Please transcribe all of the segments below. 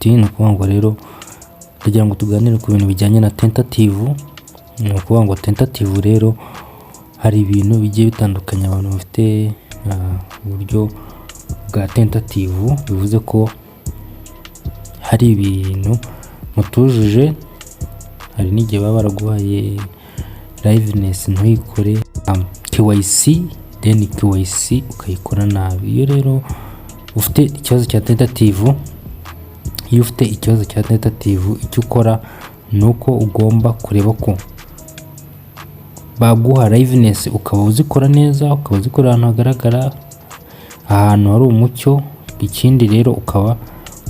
ni ukuvuga ngo rero kugira ngo tuganire ku bintu bijyanye na tentative. Ni ukuvuga ngo tentative rero hari ibintu bigiye bitandukanye abantu bafite uburyo bwa tentative, bivuze ko hari ibintu mutujuje, hari n'igihe baba baraguhaye liveness ntuyikore, KYC then KYC ukayikora nabi. Iyo rero ufite ikibazo cya tentative, icyo ukora ni uko ugomba kureba ko baguha liveness ukaba uzikora neza, ukaba uzikora ahantu hagaragara, ahantu hari umucyo. Ikindi rero ukaba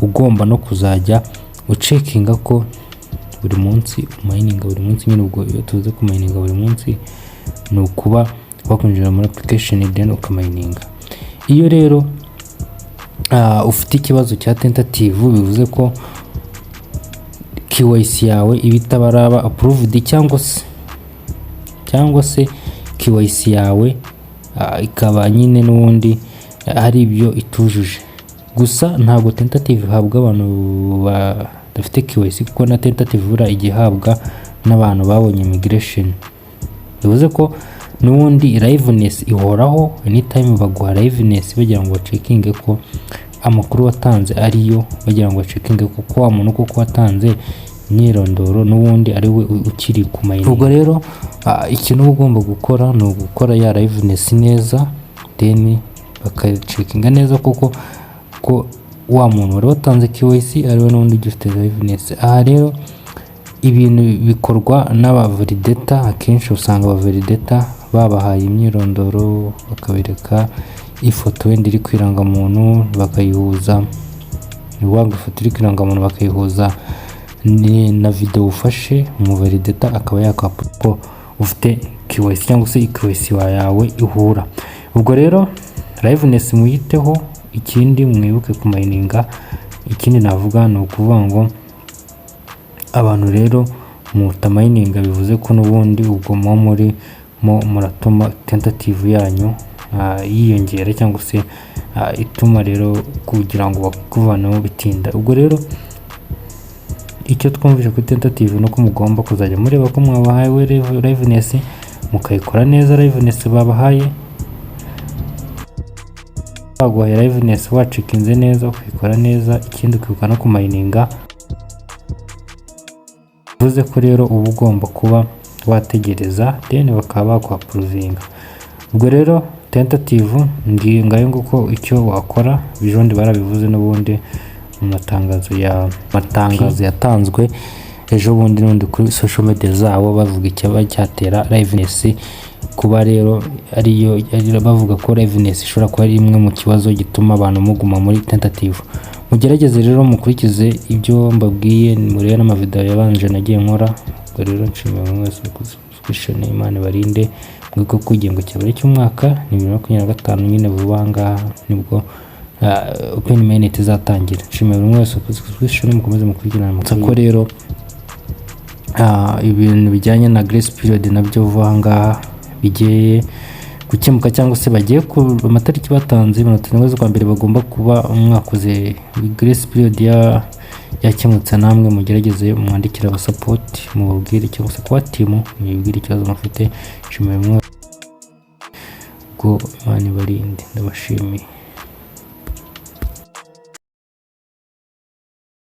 ugomba no kuzajya ucekinga ko buri munsi umayininga buri munsi. Nyine ubwo iyo tuvuze kumayininga buri munsi ni ukuba wakwinjira muri application then ukamayininga. Iyo rero ufite ikibazo cya tentative, bivuze ko KYC yawe iba itabaraba approved, cyangwa se KYC yawe ikaba nyine n'ubundi hari ibyo itujuje. Gusa ntabwo tentative ihabwa abantu badafite KYC, kuko na tentative bura igihabwa n'abantu babonye immigration. Bivuze ko n'ubundi liveness ihoraho, anytime baguha liveness bagira ngo bacekinge ko amakuru watanze ariyo, bagira ngo bacekinge ko wa muntu koko watanze imyirondoro n'ubundi ari we ukiri ku mayini. Ubwo rero ikintu ugomba gukora ni ugukora ya liveness neza, then bakacekinga neza koko ko wa muntu wari watanze KYC ari we n'ubundi ugifite liveness. Aha rero ibintu bikorwa n'abavalidator. Akenshi usanga abavalidator babahaye imyirondoro, bakabereka ifoto wenda iri kwiranga muntu, bakayihuza ifoto iri kwiranga muntu bakayihuza na video ufashe. Umuvalidator akaba yakapa ko ufite KYC cyangwa se KYC yawe ihura. Ubwo rero liveness muyiteho. Ikindi mwibuke kumayininga. Ikindi navuga ni ukuvuga ngo abantu rero mutamayininga, bivuze ko n'ubundi ubwo muratuma tentative yanyu yiyongera, cyangwa se ituma rero kugira ngo bakuvaneho bitinda. Ubwo rero icyo twumvise kuri tentative nuko mugomba kuzajya mureba ko mwabahaye liveness, mukayikora neza. Liveness babahaye, baguhaye liveness wacekinze neza, ukayikora neza. Ikindi ukibuka no kumayininga. Bivuze ko rero uba ugomba kuba wategereza then bakaba bakwapuruvinga. Ubwo rero tentative ngayo nguko icyo wakora. Bijondi barabivuze n'ubundi mu matangazo yatanzwe ejo bundi n'undi kuri social media zabo, bavuga icyaba cyatera liveness kuba rero ariyo bavuga ko liveness ishobora kuba ari imwe mu kibazo gituma abantu muguma muri tentative. Mugerageze rero mukurikize ibyo mbabwiye, murebe n'amavideo yabanje nagiye nkora. Ubwo rero nshimiye buri wese subscription. Imana barinde mwiko kugengo cyabare cy'umwaka ni 2025 nyine vuba ngaha nibwo open mainnet izatangira. Nshimiye buri wese subscription, mukomeze mukurikirana ko rero ibintu bijyanye na grace period nabyo vuba ngaha bigiye gukemuka, cyangwa se bagiye ku amatariki batanze 31 kwa mbere bagomba kuba mwakoze grace period yakemutse. Namwe mugerageze umwandikira aba support mubabwire cyangwa se kwa team mubwire ikibazo mufite. Nshimiye mwe ko Imana barinde, ndabashimiye.